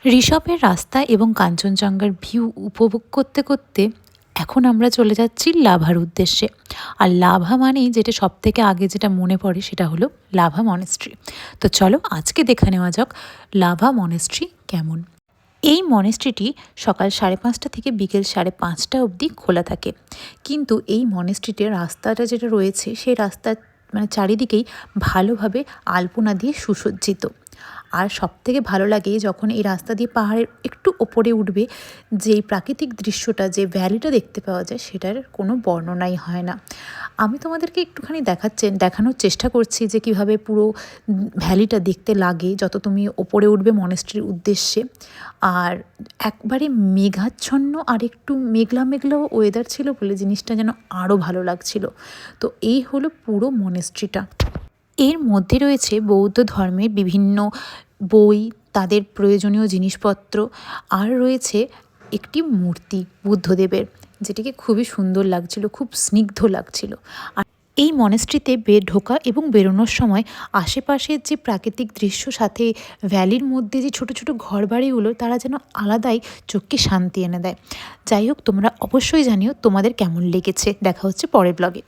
ঋষভের রাস্তা এবং কাঞ্চনজঙ্ঘার ভিউ উপভোগ করতে করতে এখন আমরা চলে যাচ্ছি লাভার উদ্দেশ্যে। আর লাভা মানেই যেটা সবথেকে আগে যেটা মনে পড়ে সেটা হলো লাভা মনেস্ট্রি। তো চলো আজকে দেখে নেওয়া যাক লাভা মনেস্ট্রি কেমন। এই মনেস্ট্রিটি সকাল 5:30 থেকে বিকেল 5:30 অবধি খোলা থাকে। কিন্তু এই মনেস্ট্রিটির রাস্তাটা যেটা রয়েছে সেই রাস্তার চারিদিকেই ভালোভাবে আলপনা দিয়ে সুসজ্জিত। আর সবথেকে ভালো লাগে যখন এই রাস্তা দিয়ে পাহাড়ের একটু ওপরে উঠবে, যেই প্রাকৃতিক দৃশ্যটা, যে ভ্যালিটা দেখতে পাওয়া যায় সেটার কোনো বর্ণনাই হয় না। আমি তোমাদেরকে একটুখানি দেখানোর চেষ্টা করছি যে কীভাবে পুরো ভ্যালিটা দেখতে লাগে যত তুমি ওপরে উঠবে মনেস্ট্রির উদ্দেশ্যে। আর একবারে মেঘাচ্ছন্ন আর একটু মেঘলা মেঘলাও ওয়েদার ছিল বলে জিনিসটা যেন আরও ভালো লাগছিল। তো এই হলো পুরো মনেস্ট্রিটা। এর মধ্যে রয়েছে বৌদ্ধ ধর্মের বিভিন্ন বই, তাদের প্রয়োজনীয় জিনিসপত্র, আর রয়েছে একটি মূর্তি বুদ্ধদেবের, যেটিকে খুবই সুন্দর লাগছিল, খুব স্নিগ্ধ লাগছিল। আর এই মনেস্ট্রিতে ঢোকা এবং বেরোনোর সময় আশেপাশের যে প্রাকৃতিক দৃশ্য, সাথে ভ্যালির মধ্যে যে ছোট ছোট ঘরবাড়িগুলো, তারা যেন আলাদাই চোখকে শান্তি এনে দেয়। যাই হোক, তোমরা অবশ্যই জানিও তোমাদের কেমন লেগেছে। দেখা হচ্ছে পরের ব্লগে।